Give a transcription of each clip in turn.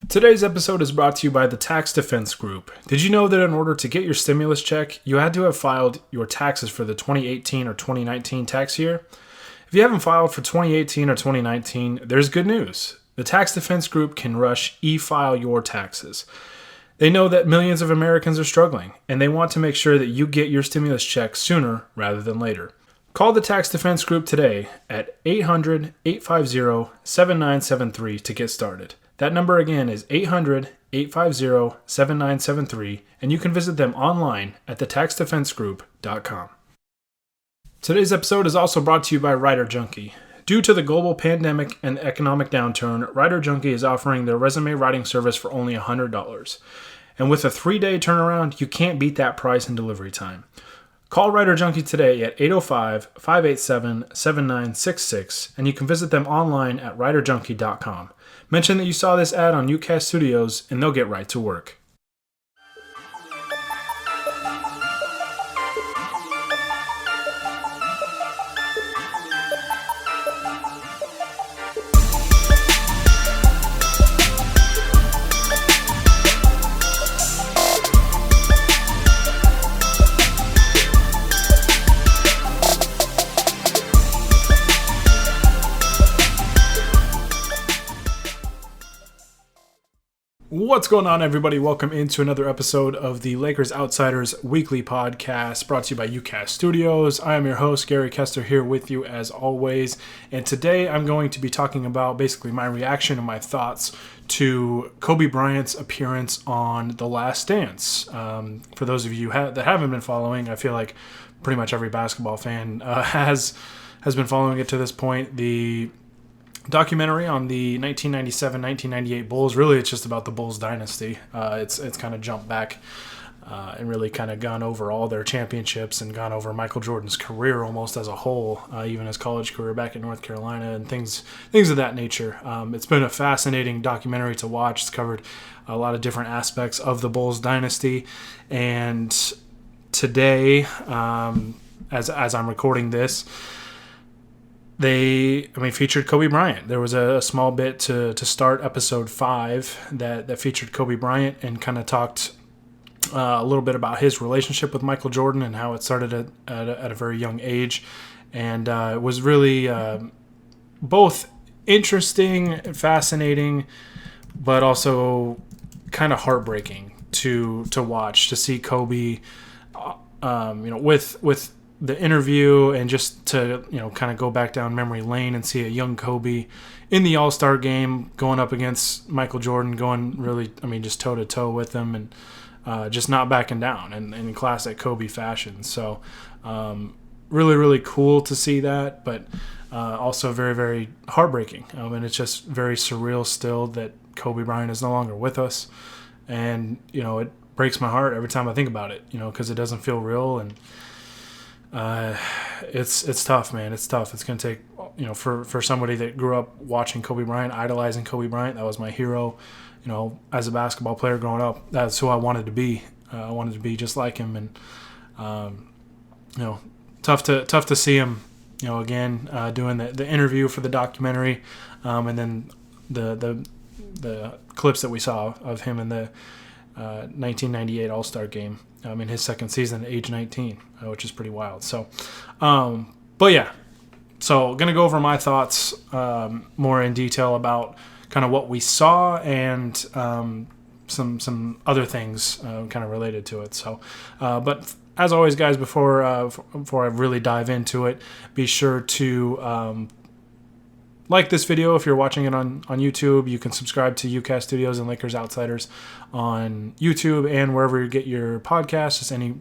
Today's episode is brought to you by the Tax Defense Group. Did you know that in order to get your stimulus check, you had to have filed your taxes for the 2018 or 2019 tax year? If you haven't filed for 2018 or 2019, there's good news. The Tax Defense Group can rush e-file your taxes. They know that millions of Americans are struggling, and they want to make sure that you get your stimulus check sooner rather than later. Call the Tax Defense Group today at 800-850-7973 to get started. That number again is 800-850-7973, and you can visit them online at thetaxdefensegroup.com. Today's episode is also brought to you by Writer Junkie. Due to the global pandemic and economic downturn, Writer Junkie is offering their resume writing service for only $100. And with a 3-day turnaround, you can't beat that price and delivery time. Call Writer Junkie today at 805-587-7966, and you can visit them online at writerjunkie.com. Mention that you saw this ad on UCAS Studios, and they'll get right to work. What's going on, everybody? Welcome into another episode of the Lakers Outsiders Weekly Podcast, brought to you by UCAS Studios. I am your host, Gary Kester, here with you as always. And today I'm going to be talking about basically my reaction and my thoughts to Kobe Bryant's appearance on The Last Dance. For those of you that haven't been following, I feel like pretty much every basketball fan has been following it to this point. The documentary on the 1997-1998 Bulls. Really, it's just about the Bulls dynasty. It's kind of jumped back and really kind of gone over all their championships and gone over Michael Jordan's career almost as a whole, even his college career back in North Carolina and things of that nature. It's been a fascinating documentary to watch. It's covered a lot of different aspects of the Bulls dynasty. And today, as I'm recording this, they featured Kobe Bryant. There was a small bit to start episode 5 that featured Kobe Bryant and kind of talked a little bit about his relationship with Michael Jordan and how it started at a very young age. And it was really both interesting, fascinating, but also kind of heartbreaking to watch, to see Kobe with the interview, and just to kind of go back down memory lane and see a young Kobe in the All-Star game going up against Michael Jordan, going really just toe to toe with him, and just not backing down in classic Kobe fashion. So really, really cool to see that, but also very, very heartbreaking. And it's just very surreal still that Kobe Bryant is no longer with us, and it breaks my heart every time I think about it, because it doesn't feel real. And it's tough, man. It's tough. It's going to take, for somebody that grew up watching Kobe Bryant, idolizing Kobe Bryant. That was my hero, as a basketball player growing up. That's who I wanted to be. I wanted to be just like him. And, tough to see him, again, doing the interview for the documentary. And then the clips that we saw of him in the 1998 All-Star game. In his second season at age 19, which is pretty wild. So, but yeah, so going to go over my thoughts more in detail about kind of what we saw and some other things kind of related to it. So, but as always, guys, before I really dive into it, be sure to like this video if you're watching it on YouTube. You can subscribe to UCAS Studios and Lakers Outsiders on YouTube and wherever you get your podcasts, just any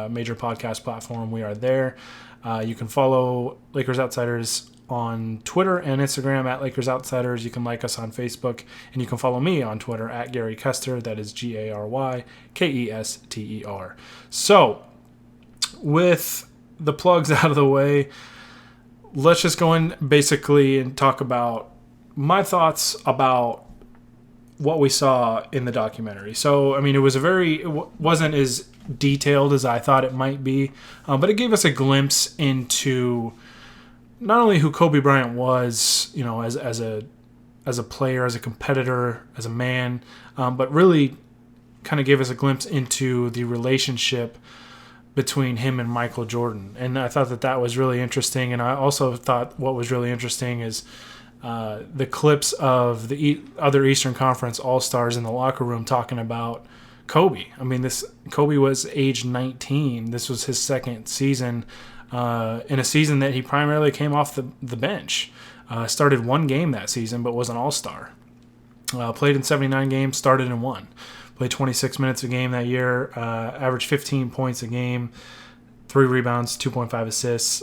major podcast platform. We are there. You can follow Lakers Outsiders on Twitter and Instagram at Lakers Outsiders. You can like us on Facebook, and you can follow me on Twitter at Gary Kester. That is GaryKester. So, with the plugs out of the way, let's just go in basically and talk about my thoughts about what we saw in the documentary. So, it wasn't as detailed as I thought it might be, but it gave us a glimpse into not only who Kobe Bryant was, as a as a player, as a competitor, as a man, but really kind of gave us a glimpse into the relationship between him and Michael Jordan. And I thought that was really interesting. And I also thought what was really interesting is the clips of the other Eastern Conference All-Stars in the locker room talking about Kobe. I mean, Kobe was age 19. This was his second season, in a season that he primarily came off the bench. Started one game that season, but was an All-Star. Played in 79 games, started in one. Played 26 minutes a game that year, averaged 15 points a game, 3 rebounds, 2.5 assists.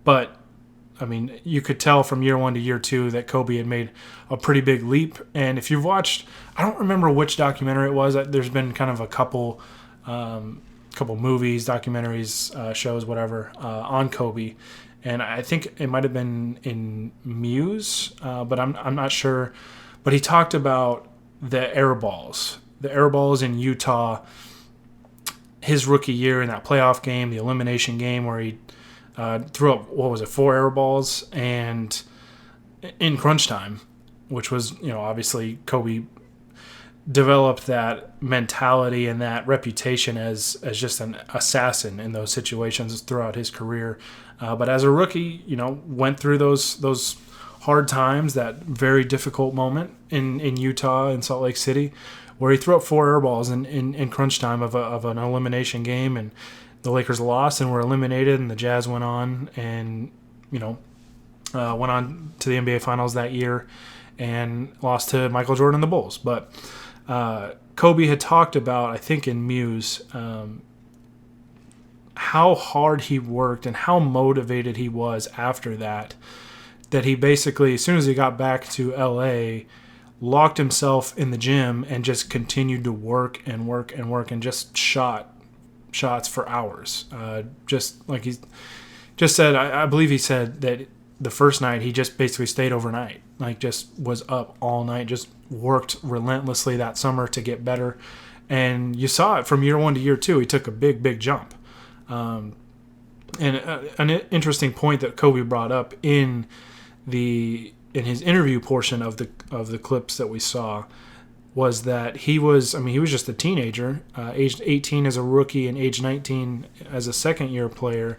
But, I mean, you could tell from year 1 to year 2 that Kobe had made a pretty big leap. And if you've watched, I don't remember which documentary it was. There's been kind of a couple movies, documentaries, shows, whatever, on Kobe. And I think it might have been in Muse, but I'm not sure. But he talked about the air balls in Utah, his rookie year in that playoff game, the elimination game where he threw up, 4 air balls, and in crunch time, which was, obviously Kobe developed that mentality and that reputation as just an assassin in those situations throughout his career. But as a rookie, went through those hard times, that very difficult moment in Utah and Salt Lake City, where he threw up 4 air balls in crunch time of an elimination game, and the Lakers lost and were eliminated, and the Jazz went on and went on to the NBA Finals that year and lost to Michael Jordan and the Bulls. But Kobe had talked about, I think in Muse, how hard he worked and how motivated he was after that he basically, as soon as he got back to LA, locked himself in the gym and just continued to work and just shot shots for hours. Just like he just said, I believe he said that the first night he just basically stayed overnight, like just was up all night, just worked relentlessly that summer to get better. And you saw it from year 1 to year 2. He took a big jump. And an interesting point that Kobe brought up in his interview portion of the clips that we saw was that he was just a teenager, aged 18 as a rookie and age 19 as a second-year player.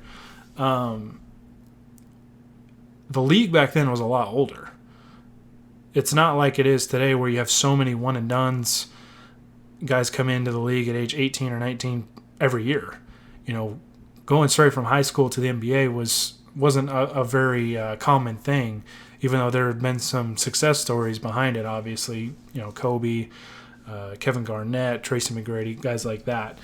The league back then was a lot older. It's not like it is today where you have so many one-and-dones. Guys come into the league at age 18 or 19 every year. Going straight from high school to the NBA wasn't a very common thing, even though there had been some success stories behind it, obviously. Kobe, Kevin Garnett, Tracy McGrady, guys like that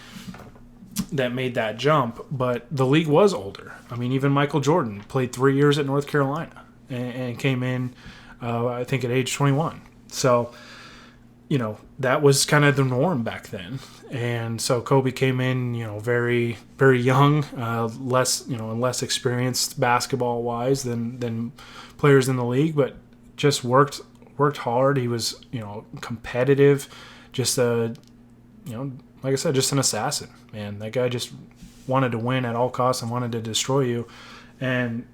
made that jump. But the league was older. I mean, even Michael Jordan played 3 years at North Carolina and came in, I think, at age 21. So, that was kind of the norm back then. And so Kobe came in, very, very young, less experienced basketball wise than players in the league, but just worked hard. He was, competitive, just like I said, just an assassin, man. That guy just wanted to win at all costs and wanted to destroy you. And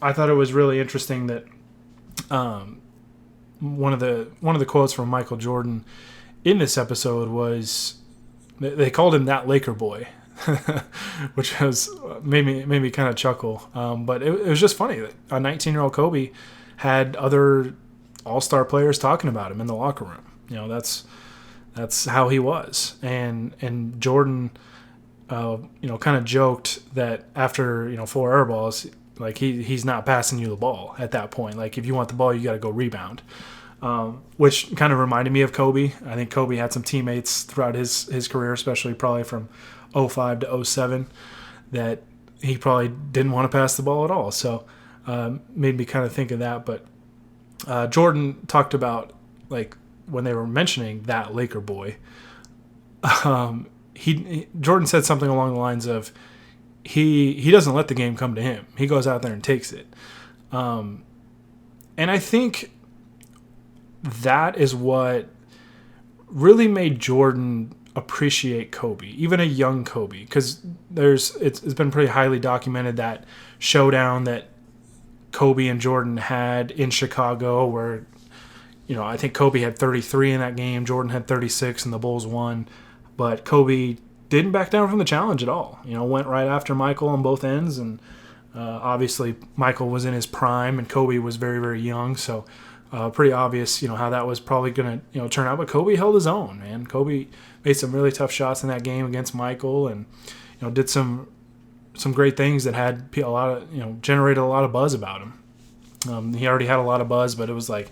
I thought it was really interesting that one of the quotes from Michael Jordan in this episode was, they called him that Laker boy, which made me kind of chuckle. But it was just funny that a 19-year-old Kobe had other all-star players talking about him in the locker room. That's how he was. And Jordan, kind of joked that after 4 air balls, like he's not passing you the ball at that point. Like if you want the ball, you got to go rebound. Which kind of reminded me of Kobe. I think Kobe had some teammates throughout his career, especially probably from 05 to 07, that he probably didn't want to pass the ball at all. So made me kind of think of that. But Jordan talked about, like, when they were mentioning that Laker boy, Jordan said something along the lines of, he doesn't let the game come to him. He goes out there and takes it. And I think that is what really made Jordan appreciate Kobe, even a young Kobe, because it's been pretty highly documented that showdown that Kobe and Jordan had in Chicago, where I think Kobe had 33 in that game. Jordan had 36, and the Bulls won. But Kobe didn't back down from the challenge at all. Went right after Michael on both ends, and obviously Michael was in his prime, and Kobe was very, very young. So pretty obvious, how that was probably going to turn out. But Kobe held his own, man. Kobe made some really tough shots in that game against Michael, and did some great things that had a lot of generated a lot of buzz about him. He already had a lot of buzz, but it was like,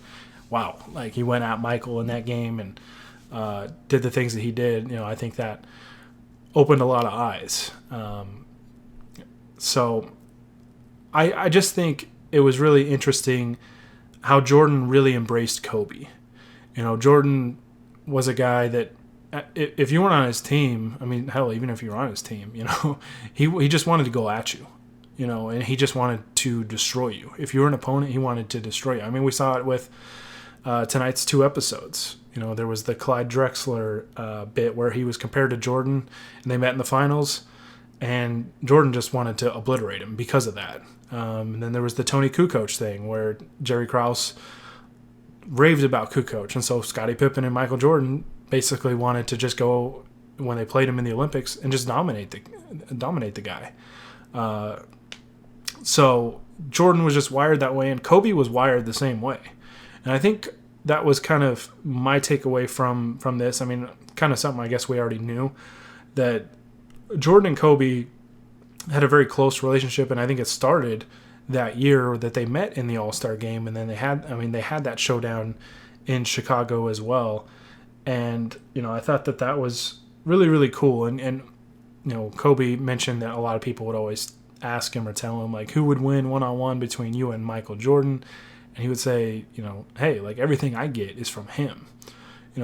wow, like he went at Michael in that game and did the things that he did. I think that opened a lot of eyes. So I just think it was really interesting how Jordan really embraced Kobe. Jordan was a guy that if you weren't on his team, I mean, hell, even if you were on his team, he just wanted to go at you, and he just wanted to destroy you. If you were an opponent, he wanted to destroy you. I mean, we saw it with tonight's 2 episodes. There was the Clyde Drexler bit where he was compared to Jordan, and they met in the finals, and Jordan just wanted to obliterate him because of that. And then there was the Tony Kukoc thing where Jerry Krause raved about Kukoc, and so Scottie Pippen and Michael Jordan basically wanted to just go when they played him in the Olympics and just dominate the guy. So Jordan was just wired that way, and Kobe was wired the same way. And I think that was kind of my takeaway from this. I mean, kind of something I guess we already knew, that Jordan and Kobe had a very close relationship, and I think it started that year that they met in the All-Star game, and then they had that showdown in Chicago as well. And I thought that was really, really cool. And Kobe mentioned that a lot of people would always ask him or tell him, like, who would win one-on-one between you and Michael Jordan? And he would say, hey, like, everything I get is from him.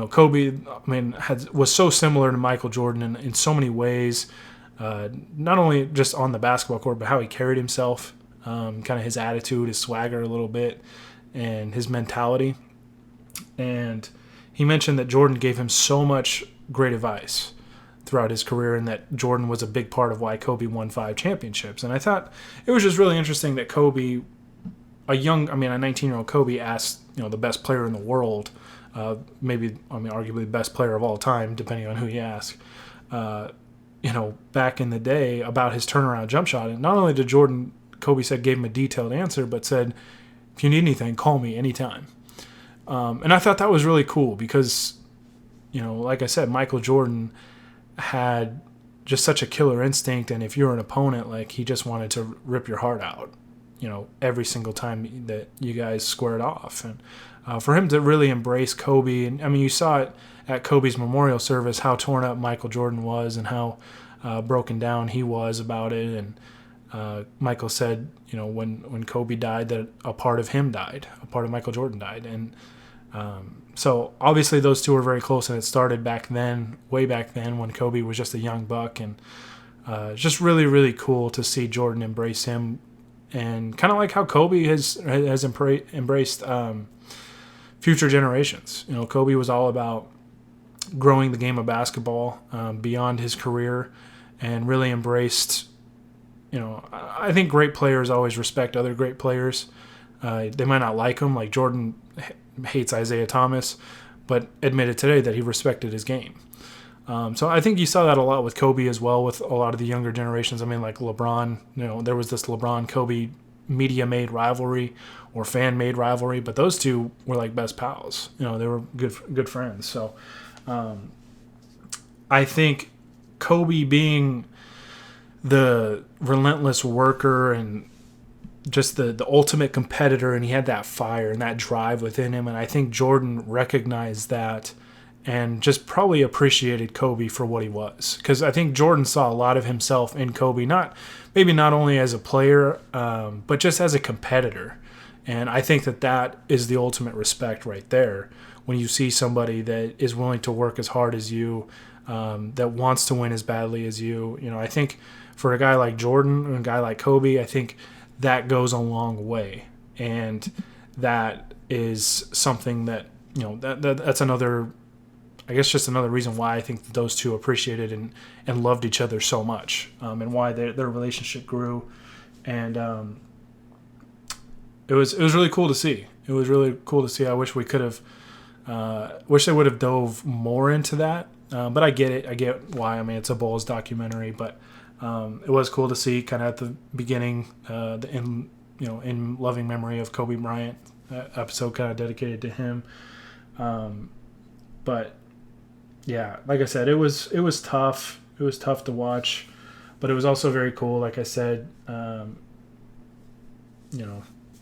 Kobe, I mean, was so similar to Michael Jordan in so many ways, not only just on the basketball court, but how he carried himself, kind of his attitude, his swagger a little bit, and his mentality. And he mentioned that Jordan gave him so much great advice throughout his career, and that Jordan was a big part of why Kobe won 5 championships. And I thought it was just really interesting that Kobe, a 19-year-old Kobe, asked the best player in the world, arguably the best player of all time, depending on who you ask, back in the day, about his turnaround jump shot. And not only did Kobe said, gave him a detailed answer, but said, if you need anything, call me anytime. And I thought that was really cool because, like I said, Michael Jordan had just such a killer instinct, and if you're an opponent, like, he just wanted to rip your heart out, every single time that you guys squared off. And for him to really embrace Kobe, and I mean, you saw it at Kobe's memorial service, how torn up Michael Jordan was and how broken down he was about it. And Michael said, when Kobe died, that a part of him died, a part of Michael Jordan died. And so obviously those two were very close, and it started way back then when Kobe was just a young buck. And just really, really cool to see Jordan embrace him, and kind of like how Kobe has embraced future generations. Kobe was all about growing the game of basketball beyond his career, and really embraced, I think great players always respect other great players. They might not like him, like Jordan hates Isaiah Thomas, but admitted today that he respected his game. So I think you saw that a lot with Kobe as well, with a lot of the younger generations. I mean, like LeBron, there was this LeBron-Kobe media-made rivalry or fan-made rivalry, but those two were like best pals. They were good friends. So I think Kobe, being the relentless worker and just the ultimate competitor, and he had that fire and that drive within him, and I think Jordan recognized that and just probably appreciated Kobe for what he was, because I think Jordan saw a lot of himself in Kobe, not only as a player, but just as a competitor. And I think that is the ultimate respect right there, when you see somebody that is willing to work as hard as you, that wants to win as badly as you. I think for a guy like Jordan and a guy like Kobe, I think that goes a long way. And that is something that, that's another, I guess, just another reason why I think that those two appreciated and loved each other so much, and why their relationship grew. And it was really cool to see. It was really cool to see. I wish we could have Wish they would have dove more into that, but I get it. I get why. I mean, it's a Bulls documentary, but it was cool to see kind of at the beginning, in loving memory of Kobe Bryant, episode kind of dedicated to him. But yeah, like I said, it was tough. It was tough to watch, but it was also very cool. Like I said, to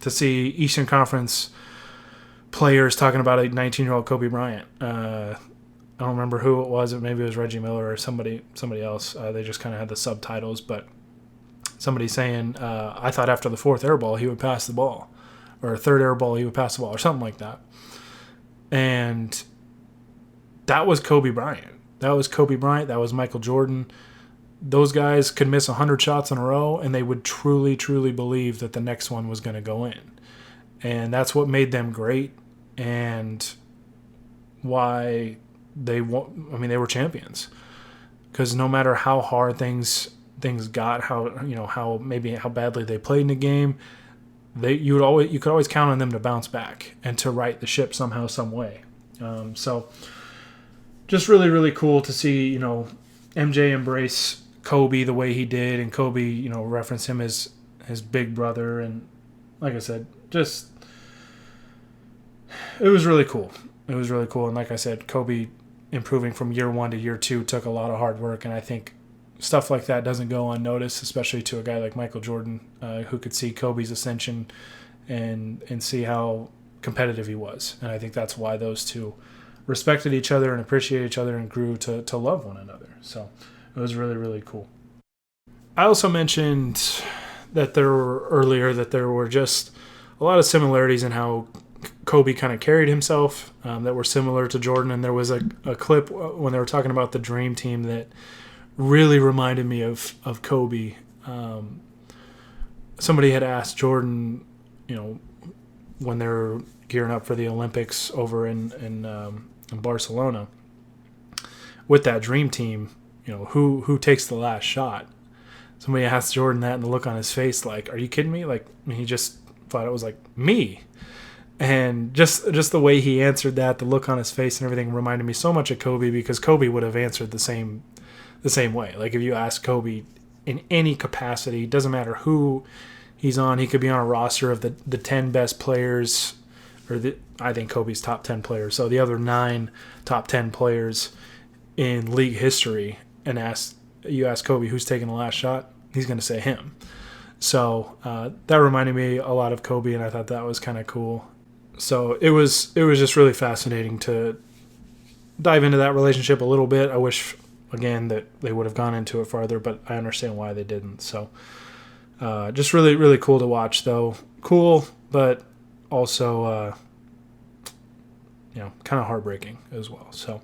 see Eastern Conference players talking about a 19-year-old Kobe Bryant. I don't remember who it was. Maybe it was Reggie Miller or somebody else. They just kind of had the subtitles, but somebody saying, I thought after the fourth air ball he would pass the ball, or third air ball he would pass the ball, or something like that. And that was Kobe Bryant. That was Michael Jordan. Those guys could miss 100 shots in a row, and they would truly, truly believe that the next one was going to go in. And that's what made them great, and why they were champions. Because no matter how hard things got, how badly they played in the game, you could always count on them to bounce back and to right the ship somehow, some way. So just really, really cool to see, MJ embrace Kobe the way he did, and Kobe, reference him as his big brother, and like I said, just it was really cool. It was really cool, and like I said, Kobe improving from year 1 to year 2 took a lot of hard work, and I think stuff like that doesn't go unnoticed, especially to a guy like Michael Jordan, who could see Kobe's ascension and see how competitive he was, and I think that's why those two respected each other and appreciated each other and grew to love one another. So it was really, really cool. I also mentioned that there were just a lot of similarities in how Kobe kind of carried himself that were similar to Jordan. And there was a clip when they were talking about the Dream Team that really reminded me of Kobe. Somebody had asked Jordan, when they were gearing up for the Olympics over in Barcelona, with that Dream Team, who takes the last shot? Somebody asked Jordan that, and the look on his face, like, are you kidding me? Like, he just thought it was like me. And just the way he answered that, the look on his face and everything reminded me so much of Kobe, because Kobe would have answered the same way. Like, if you ask Kobe in any capacity, doesn't matter who he's on, he could be on a roster of the 10 best players, I think Kobe's top 10 players, so the other 9 top 10 players in league history, and you ask Kobe who's taking the last shot, he's going to say him. So that reminded me a lot of Kobe, and I thought that was kind of cool. So it was just really fascinating to dive into that relationship a little bit. I wish, again, that they would have gone into it farther, but I understand why they didn't. So just really, really cool to watch, though. Cool, but also kind of heartbreaking as well. So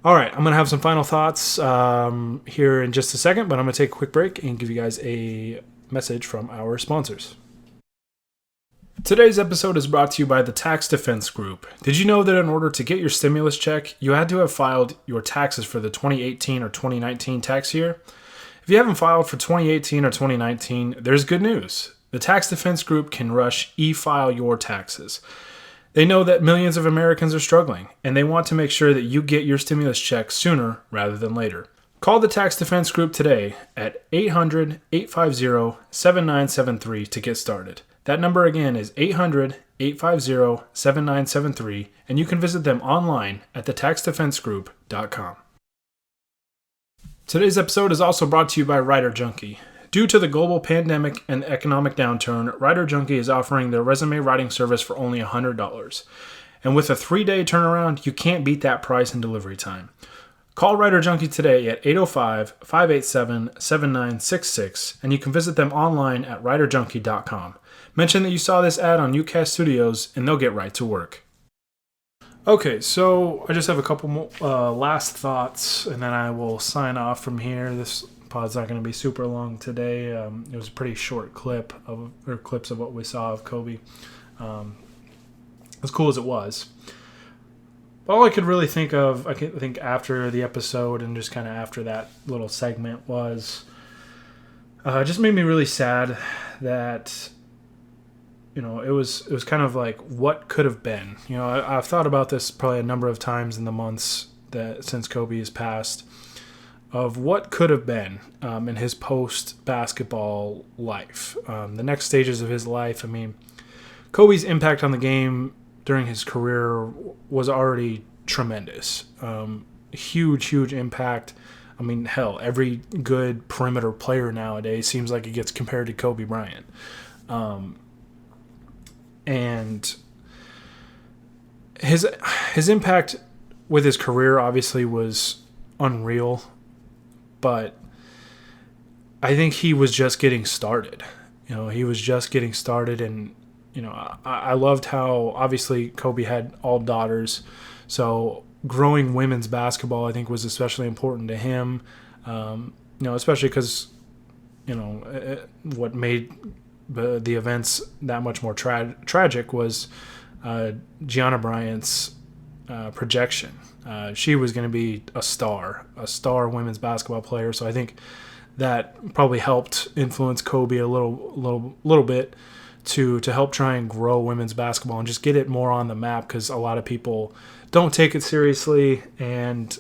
all right, I'm going to have some final thoughts here in just a second, but I'm going to take a quick break and give you guys a message from our sponsors. Today's episode is brought to you by the Tax Defense Group. Did you know that in order to get your stimulus check, you had to have filed your taxes for the 2018 or 2019 tax year? If you haven't filed for 2018 or 2019, there's good news. The Tax Defense Group can rush e-file your taxes. They know that millions of Americans are struggling, and they want to make sure that you get your stimulus check sooner rather than later. Call the Tax Defense Group today at 800-850-7973 to get started. That number again is 800-850-7973, and you can visit them online at thetaxdefensegroup.com. Today's episode is also brought to you by Writer Junkie. Due to the global pandemic and economic downturn, Writer Junkie is offering their resume writing service for only $100. And with a 3-day turnaround, you can't beat that price and delivery time. Call Writer Junkie today at 805-587-7966, and you can visit them online at writerjunkie.com. Mention that you saw this ad on Newcast Studios, and they'll get right to work. Okay, so I just have a couple more last thoughts, and then I will sign off from here. This pod's not going to be super long today. It was a pretty short clips of what we saw of Kobe. As cool as it was. All I could really think of, I think after the episode and just kind of after that little segment was, just made me really sad that it was kind of like what could have been. I've thought about this probably a number of times in the months that since Kobe has passed, of what could have been in his post-basketball life, the next stages of his life. I mean, Kobe's impact on the game during his career was already tremendous. Huge impact. I mean, hell, every good perimeter player nowadays seems like it gets compared to Kobe Bryant. And his impact with his career obviously was unreal, but I think he was just getting started. He was just getting started, and I loved how obviously Kobe had all daughters, so growing women's basketball I think was especially important to him. Especially because what made the events that much more tragic was Gianna Bryant's projection. She was going to be a star women's basketball player. So I think that probably helped influence Kobe a little bit to help try and grow women's basketball and just get it more on the map, because a lot of people don't take it seriously. And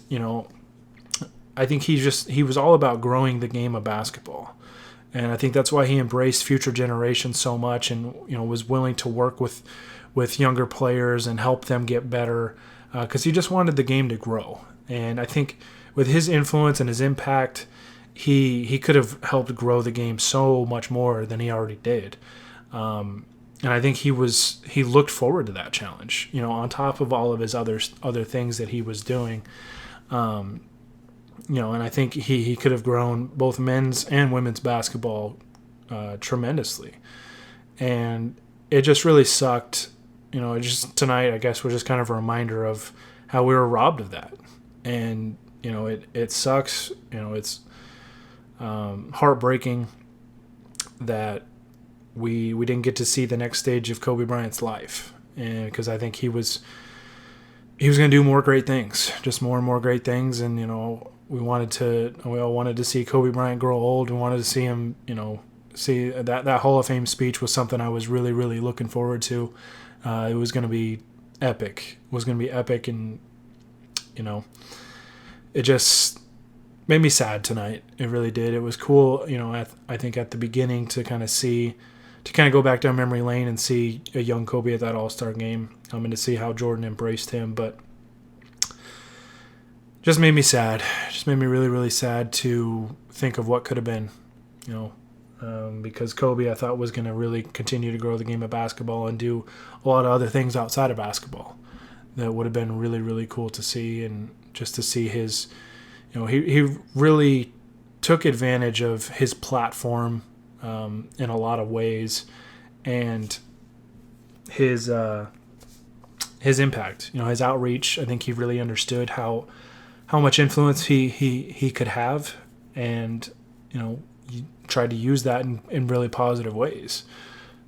I think he was all about growing the game of basketball. And I think that's why he embraced future generations so much, and was willing to work with younger players and help them get better, because he just wanted the game to grow. And I think with his influence and his impact, he could have helped grow the game so much more than he already did. And I think he looked forward to that challenge, on top of all of his other things that he was doing. And I think he could have grown both men's and women's basketball tremendously. And it just really sucked. Tonight, I guess, was just kind of a reminder of how we were robbed of that. And, it sucks. It's heartbreaking that we didn't get to see the next stage of Kobe Bryant's life. And because I think he was going to do more great things, just more and more great things. And, we all wanted to see Kobe Bryant grow old. We wanted to see him, see that Hall of Fame speech was something I was really, really looking forward to. It was going to be epic. And, it just made me sad tonight. It really did. It was cool, I think at the beginning to kind of go back down memory lane and see a young Kobe at that All-Star game. And to see how Jordan embraced him. But just made me sad. Just made me really, really sad to think of what could have been, because Kobe, I thought, was going to really continue to grow the game of basketball and do a lot of other things outside of basketball that would have been really, really cool to see. And just to see his, he really took advantage of his platform in a lot of ways, and his impact, his outreach. I think he really understood how much influence he could have, and he tried to use that in really positive ways.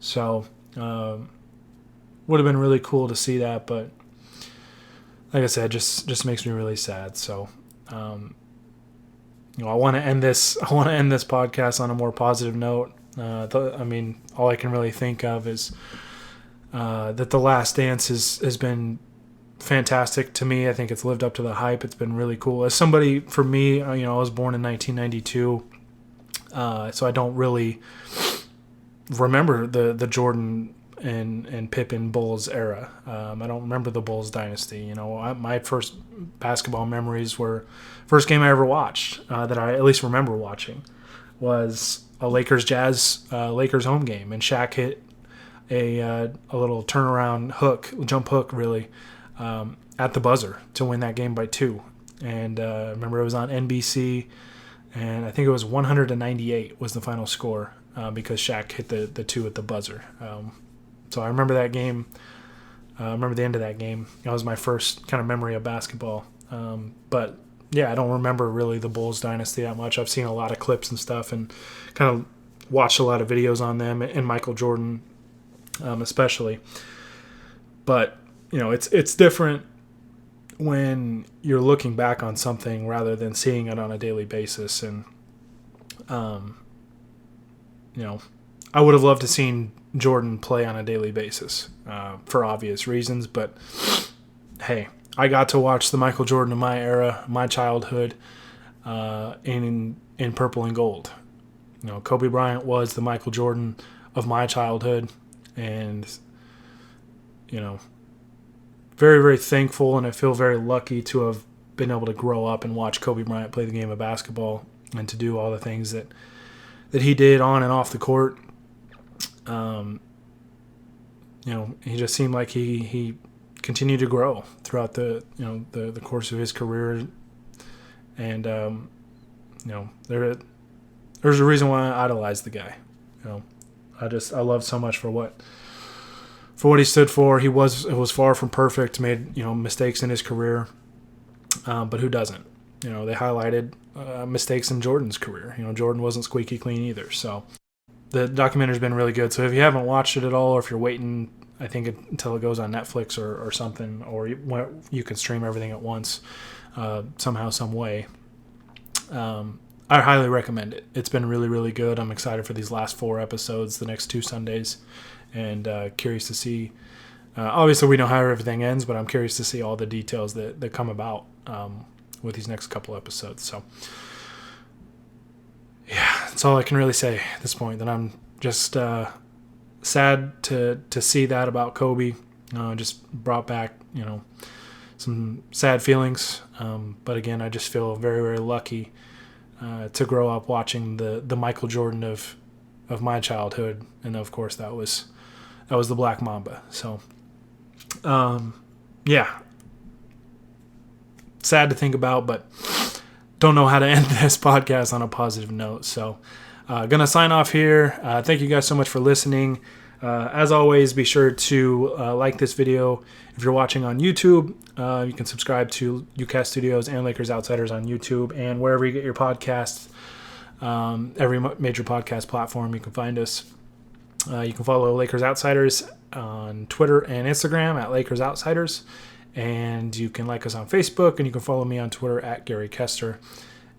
So would have been really cool to see that, but like I said, just makes me really sad. So I want to end this podcast on a more positive note. All I can really think of is that The Last Dance has been fantastic to me. I think it's lived up to the hype. It's been really cool. As somebody, for me, I was born in 1992, so I don't really remember the Jordan and Pippen Bulls era. I don't remember the Bulls dynasty. My first basketball memories were first game I ever watched that I at least remember watching was a Lakers home game, and Shaq hit a little turnaround jump hook, really, at the buzzer to win that game by 2. And I remember it was on NBC, and I think it was 198 was the final score because Shaq hit the 2 at the buzzer. So I remember that game. I remember the end of that game. That was my first kind of memory of basketball. But yeah, I don't remember really the Bulls dynasty that much. I've seen a lot of clips and stuff, and kind of watched a lot of videos on them and Michael Jordan, especially. But it's different when you're looking back on something rather than seeing it on a daily basis. And I I would have loved to seen Jordan play on a daily basis for obvious reasons. But hey, I got to watch the Michael Jordan of my era, my childhood, in purple and gold. Kobe Bryant was the Michael Jordan of my childhood, and very, very thankful, and I feel very lucky to have been able to grow up and watch Kobe Bryant play the game of basketball and to do all the things that he did on and off the court. He just seemed like he continued to grow throughout the course of his career, and there's a reason why I idolized the guy. I love so much for what he stood for. It was far from perfect, made mistakes in his career, but who doesn't? They highlighted mistakes in Jordan's career. Jordan wasn't squeaky clean either. So the documentary's been really good. So if you haven't watched it at all, or if you're waiting, I think until it goes on Netflix or something, or you can stream everything at once somehow, some way. I highly recommend it. It's been really, really good. I'm excited for these last 4 episodes, the next 2 Sundays, and curious to see. Obviously, we know how everything ends, but I'm curious to see all the details that come about with these next couple episodes. So, yeah, that's all I can really say at this point. That I'm just sad to see that about Kobe. Just brought back, some sad feelings. But again, I just feel very, very lucky to grow up watching the Michael Jordan of my childhood, and of course that was the Black Mamba. So, yeah, sad to think about, but don't know how to end this podcast on a positive note. So, gonna sign off here. Thank you guys so much for listening. As always, be sure to like this video. If you're watching on YouTube, you can subscribe to UCast Studios and Lakers Outsiders on YouTube and wherever you get your podcasts. Every major podcast platform, you can find us. You can follow Lakers Outsiders on Twitter and Instagram at Lakers Outsiders. And you can like us on Facebook, and you can follow me on Twitter at Gary Kester.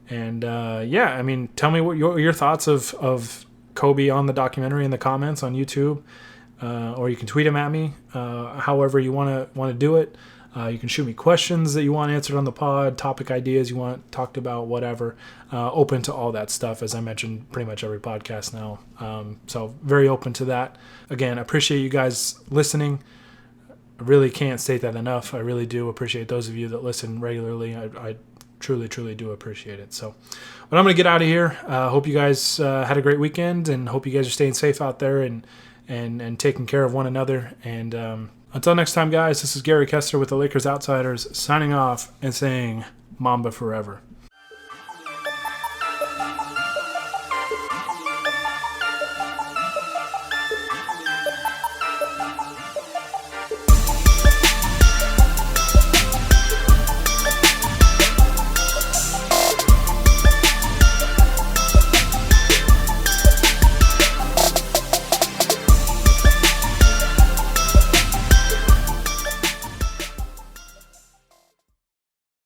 And tell me what your thoughts of Kobe on the documentary in the comments on YouTube, or you can tweet them at me. However you want to do it. You can shoot me questions that you want answered on the pod, topic ideas you want talked about, whatever. Open to all that stuff, as I mentioned pretty much every podcast now. So very open to that. Again, appreciate you guys listening. I really can't state that enough. I really do appreciate those of you that listen regularly. I truly, truly do appreciate it. So, but I'm going to get out of here. Hope you guys had a great weekend, and hope you guys are staying safe out there and taking care of one another. And until next time, guys, this is Gary Kester with the Lakers Outsiders signing off and saying Mamba forever.